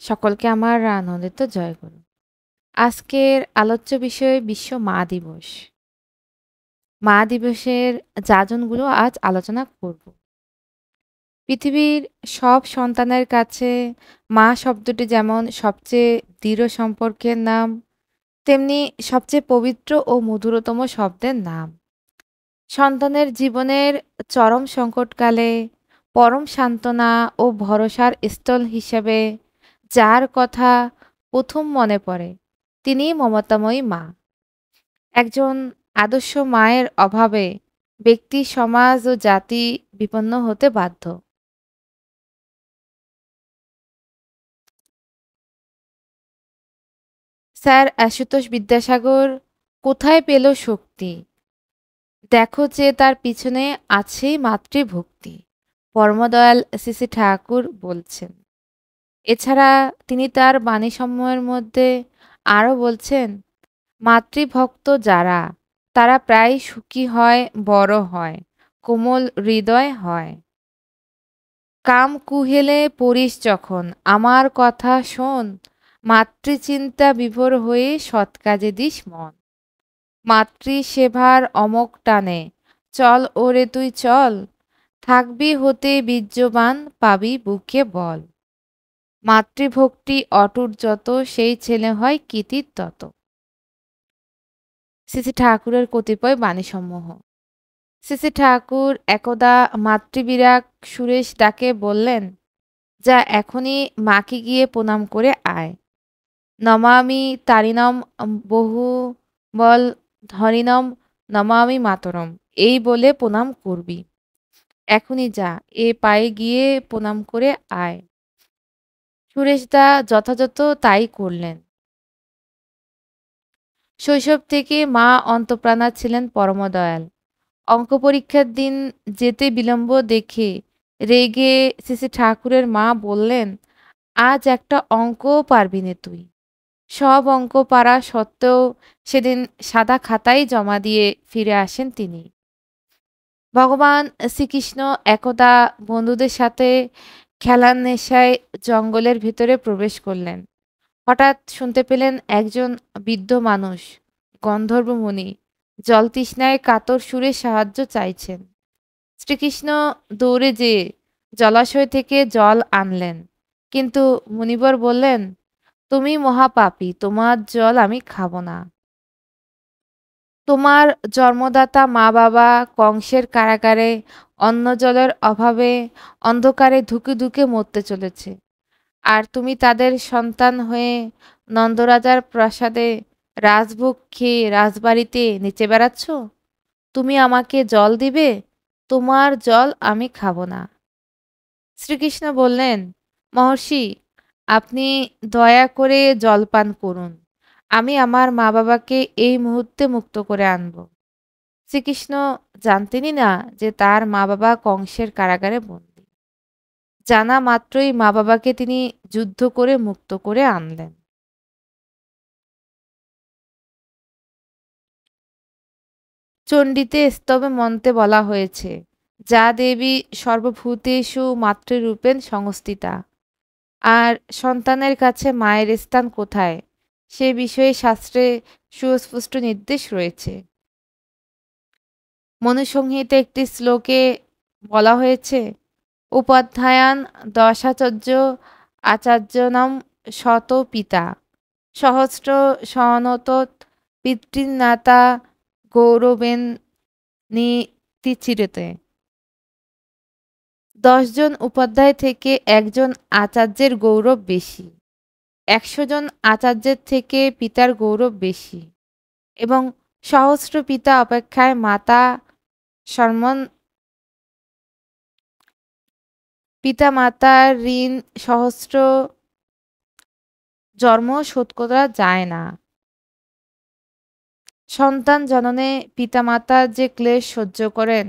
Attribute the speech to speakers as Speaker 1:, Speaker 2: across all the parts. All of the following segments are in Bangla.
Speaker 1: সকলকে আমার আনন্দিত জয়গুরু। আজকের আলোচ্য বিষয় বিশ্ব মা দিবস। মা দিবসের যাজনগুলো আজ আলোচনা করব। পৃথিবীর সব সন্তানের কাছে মা শব্দটি যেমন সবচেয়ে দৃঢ় সম্পর্কের নাম, তেমনি সবচেয়ে পবিত্র ও মধুরতম শব্দের নাম। সন্তানের জীবনের চরম সংকটকালে পরম সান্ত্বনা ও ভরসার স্থল হিসেবে যার কথা প্রথম মনে পড়ে তিনিই মমতাময়ী মা। একজন আদর্শ মায়ের অভাবে ব্যক্তি, সমাজ ও জাতি বিপন্ন হতে বাধ্য। স্যার আশুতোষ বিদ্যাসাগর কোথায় পেল শক্তি? দেখো যে তার পিছনে আছেই মাতৃভক্তি। পরমদয়াল শ্রী ঠাকুর বলছেন। এছাড়া তিনি তার বাণীসমূহের মধ্যে আরও বলছেন, মাতৃভক্ত যারা তারা প্রায় সুখী হয়, বড় হয়, কোমল হৃদয় হয়। কাম কুহেলে পড়িস যখন আমার কথা শোন, মাতৃচিন্তা বিভোর হয়ে সৎ কাজে দিস মন। মাতৃসেবার অমোঘ টানে চল ওরে তুই চল, থাকবি হতে বীর্যবান পাবি বুকে বল। মাতৃভক্তি অটুট যত সেই ছেলে হয় কৃতীর তত। শ্রী ঠাকুরের কতিপয় বাণীসমূহ। শ্রী ঠাকুর একদা মাতৃবিরাগ সুরেশ ডাকে বললেন, যা এখনই মাকে গিয়ে প্রণাম করে আয়। নমামি তারিণম বহু বল ধরিণম নমামি মাতরম, এই বলে প্রণাম করবি। এখনই যা, এ পায়ে গিয়ে প্রণাম করে আয়। সুরেশদা যথাযথ তাই করলেন। শৈশব থেকে মা অন্তঃপ্রাণা ছিলেন পরমদয়াল। অঙ্ক পরীক্ষার দিন যেতে বিলম্ব দেখে রেগে শ্রী ঠাকুরের মা বললেন, আজ একটা অঙ্কও পারবি নে তুই। সব অঙ্ক পারা সত্ত্বেও সেদিন সাদা খাতাই জমা দিয়ে ফিরে আসেন তিনি। ভগবান শ্রীকৃষ্ণ একদা বন্ধুদের সাথে খেলার নেশায় জঙ্গলের ভিতরে প্রবেশ করলেন। হঠাৎ শুনতে পেলেন একজন বৃদ্ধ মানুষ, গন্ধর্ব মুনি, জলতৃষ্ণায় কাতর সুরে সাহায্য চাইছেন। শ্রীকৃষ্ণ দৌড়ে যেয়ে জলাশয় থেকে জল আনলেন, কিন্তু মুনিবর বললেন, তুমি মহাপাপী, তোমার জল আমি খাব না। তোমার জন্মদাতা মা বাবা কংসের কারাগারে অন্ন জলের অভাবে অন্ধকারে ধুকে ধুকে মরতে চলেছে, আর তুমি তাদের সন্তান হয়ে নন্দরাজার প্রাসাদে রাজভোগ খেয়ে রাজবাড়িতে নেচে বেড়াচ্ছ। তুমি আমাকে জল দিবে? তোমার জল আমি খাব না। শ্রীকৃষ্ণ বললেন, মহর্ষি, আপনি দয়া করে জল পান করুন। আমি আমার মা বাবাকে এই মুহূর্তে মুক্ত করে আনব। শ্রীকৃষ্ণ জানতেনই না যে তার মা বাবা কংসের কারাগারে বন্দী। জানা মাত্রই মা বাবাকে তিনি যুদ্ধ করে মুক্ত করে আনলেন। চণ্ডীতে স্তবে মন্ত্রে বলা হয়েছে, যা দেবী সর্বভূতেষু মাতৃরূপেণ সংস্থিতা। আর সন্তানের কাছে মায়ের স্থান কোথায়, সে বিষয়ে শাস্ত্রে সুস্পষ্ট নির্দেশ রয়েছে। মনুসংহিতে একটি শ্লোকে বলা হয়েছে, উপাধ্যায়ান দশাচার্য আচার্যনম শত পিতা সহস্র সহনত পিতৃনাতা গৌরবেন নীতিচিরতে। 10 জন উপাধ্যায় থেকে একজন আচার্যের গৌরব বেশি, 100 জন আচার্যের থেকে পিতার গৌরব বেশি, এবং সহস্র পিতা অপেক্ষায় মাতা সম্মান, পিতা মাতার ঋণ সহস্র জন্ম শোধ করা যায় না। সন্তান জননে পিতামাতা যে ক্লেশ সহ্য করেন,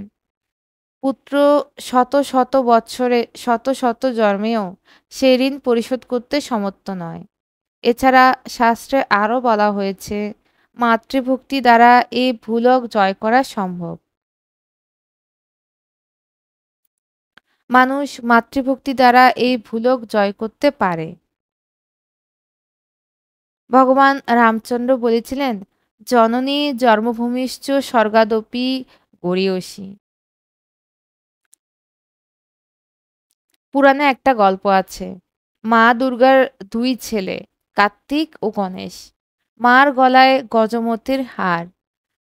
Speaker 1: পুত্র শত শত বৎসরে শত শত জন্মেও সে ঋণ পরিশোধ করতে সমর্থ নয়। এছাড়া শাস্ত্রে আরও বলা হয়েছে, মাতৃভক্তি দ্বারা এই ভুলক জয় করা সম্ভব। মানুষ মাতৃভক্তি দ্বারা এই ভুলক জয় করতে পারে। ভগবান রামচন্দ্র বলেছিলেন, জননী জন্মভূমিশ্চ স্বর্গাদপি গরীয়সী। পুরাণে একটা গল্প আছে। মা দুর্গার দুই ছেলে, কার্তিক ও গণেশ। মার গলায় গজমোতির হার।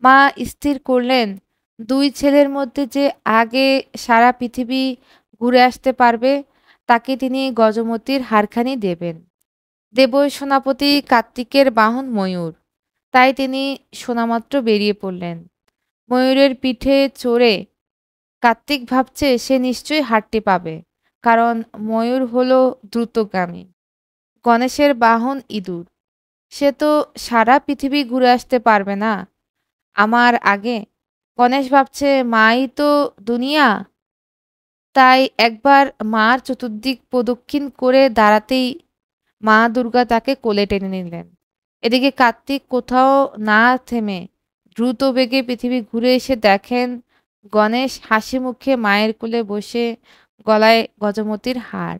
Speaker 1: মা স্থির করলেন, দুই ছেলের মধ্যে যে আগে সারা পৃথিবী ঘুরে আসতে পারবে তাকে তিনি গজমোতির হারখানি দেবেন। দেবই সেনাপতি কার্তিকের বাহন ময়ূর। তাই তিনি শোনামাত্র বেরিয়ে পড়লেন। ময়ূরের পিঠে চড়ে কার্তিক ভাবছে সে নিশ্চয়ই হারটি পাবে, কারণ ময়ূর হলো দ্রুতগামী। গণেশের বাহন ইঁদুর। সে তো সারা পৃথিবী ঘুরে আসতে পারবে না আমার আগে। গণেশ ভাবছে মাই তো দুনিয়া। তাই একবার মার চতুর্দিক প্রদক্ষিণ করে দাঁড়াতেই মা দুর্গা তাকে কোলে টেনে নিলেন। এদিকে কার্তিক কোথাও না থেমে দ্রুত বেগে পৃথিবী ঘুরে এসে দেখেন গণেশ হাসি মুখে মায়ের কোলে বসে, গলায় গজমোতির হার।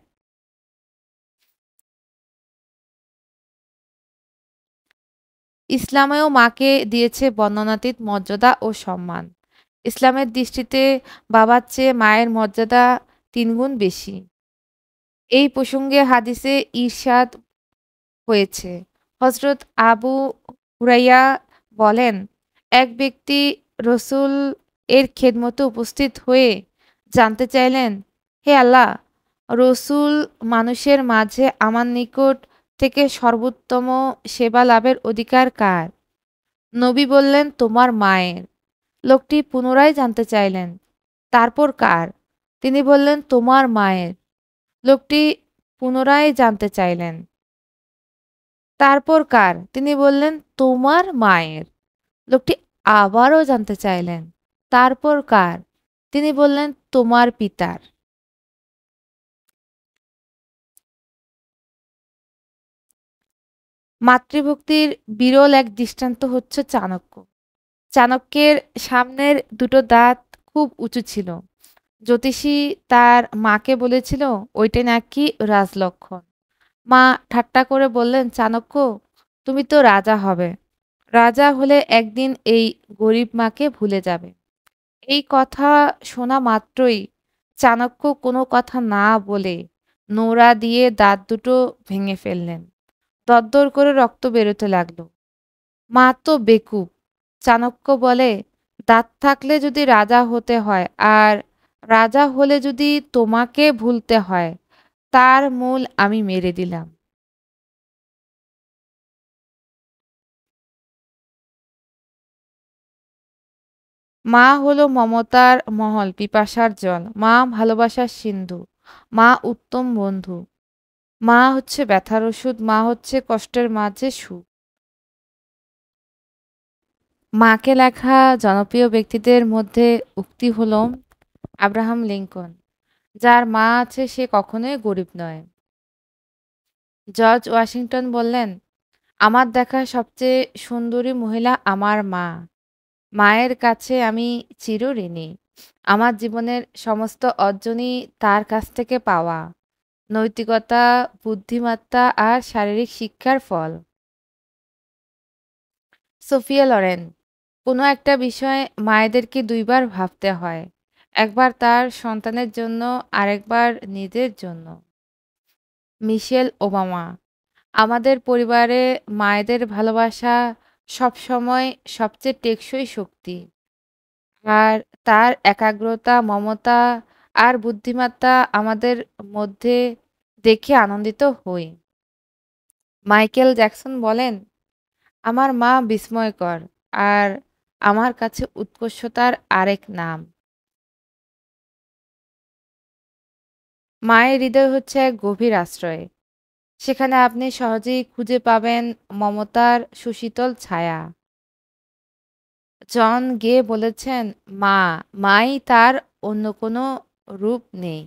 Speaker 1: ইসলামেও মাকে দিয়েছে বর্ণনাতীত মর্যাদা ও সম্মান। ইসলামের দৃষ্টিতে বাবার চেয়ে মায়ের মর্যাদা ৩ গুণ বেশি। এই প্রসঙ্গে হাদিসে ইরশাদ হয়েছে। হজরত আবু হুরাইরা বলেন, এক ব্যক্তি রসূল এর খেদমতে উপস্থিত হয়ে জানতে চাইলেন, হে আল্লাহ, রসূল মানুষের মাঝে আমার নিকট থেকে সর্বোত্তম সেবা লাভের অধিকার কার? নবী বললেন, তোমার মায়ের। লোকটি পুনরায় জানতে চাইলেন, তারপর কার? তিনি বললেন, তোমার মায়ের। লোকটি পুনরায় জানতে চাইলেন, তারপর কার? তিনি বললেন, তোমার মায়ের। লোকটি আবারও জানতে চাইলেন, তারপর কার? তিনি বললেন, তোমার পিতার। মাতৃভক্তির বিরল এক দৃষ্টান্ত হচ্ছে চাণক্য। চাণক্যের সামনের দুটো দাঁত খুব উঁচু ছিল। জ্যোতিষী তার মাকে বলেছিল ওইটা নাকি রাজলক্ষণ। মা ঠাট্টা করে বললেন, চাণক্য, তুমি তো রাজা হবে। রাজা হলে একদিন এই গরিব মাকে ভুলে যাবে। এই কথা শোনা মাত্রই চাণক্য কোনো কথা না বলে নোড়া দিয়ে দাঁত দুটো ভেঙে ফেললেন। দরদর করে রক্ত বেরোতে লাগলো। মা তো বেকুব। চাণক্য বলে, দাঁত থাকলে যদি রাজা হতে হয় আর রাজা হলে যদি তোমাকে ভুলতে হয়, তার মূল আমি মেরে দিলাম। মা হলো মমতার মহল, পিপাসার জল। মা ভালোবাসার সিন্ধু। মা উত্তম বন্ধু। মা হচ্ছে ব্যথার ওষুধ। মা হচ্ছে কষ্টের মাঝে সুখ। মাকে লেখা জনপ্রিয় ব্যক্তিদের মধ্যে উক্তি হলো আব্রাহাম লিঙ্কন, যার মা আছে সে কখনোই গরিব নয়। জর্জ ওয়াশিংটন বললেন, আমার দেখা সবচেয়ে সুন্দরী মহিলা আমার মা। মায়ের কাছে আমি চিরঋণী। আমার জীবনের সমস্ত অর্জনই তার কাছ থেকে পাওয়া। নৈতিকতা, বুদ্ধিমত্তা আর শারীরিক শিক্ষার ফল। সোফিয়া লরেন, কোনো একটা বিষয়ে মায়েদেরকে দুইবার ভাবতে হয়। একবার তার সন্তানের জন্য, আরেকবার নিজের জন্য। মিশেল ওবামা, আমাদের পরিবারে মায়েদের ভালোবাসা সবসময় সবচেয়ে টেকসই শক্তি। আর তার একাগ্রতা, মমতা আর বুদ্ধিমত্তা আমাদের মধ্যে দেখে আনন্দিত হই। মাইকেল জ্যাকসন বলেন, আমার মা বিস্ময়কর আর আমার কাছে উৎকর্ষতার আরেক নাম। মায়ের হৃদয় হচ্ছে এক গভীর আশ্রয়। সেখানে আপনি সহজেই খুঁজে পাবেন মমতার সুশীতল ছায়া। জন গে বলেছেন, মা, মাই তার অন্য কোনো রূপ নেই।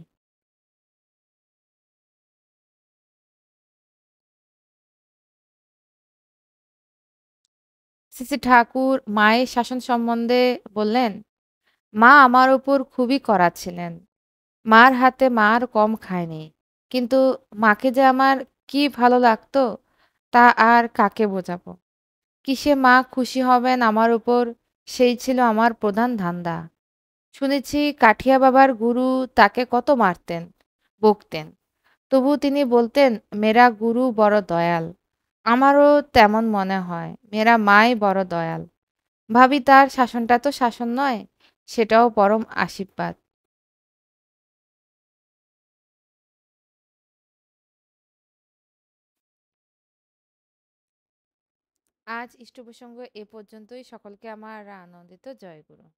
Speaker 1: শ্রী ঠাকুর মায়ের শাসন সম্বন্ধে বললেন, মা আমার উপর খুবই কড়া ছিলেন। মার হাতে মার কম খায়নি। কিন্তু মাকে যে আমার কি ভালো লাগতো! তা আর কাকে বোঝাবো? কিসে মা খুশি হবেন আমার উপর, সেই ছিল আমার প্রধান ধান্দা। শুনেছি কাঠিয়া বাবার গুরু তাকে কত মারতেন, বকতেন। তবু তিনি বলতেন, "মেরা গুরু বড় দয়াল।" আমারও তেমন মনে হয়, মেরা মাই বড় দয়াল। ভাবি তার শাসনটা তো শাসন নয়, সেটাও পরম আশীর্বাদ। আজ ইষ্টপ্রসঙ্গ এ পর্যন্তই। সকলকে আমার আনন্দিত জয়গুরু।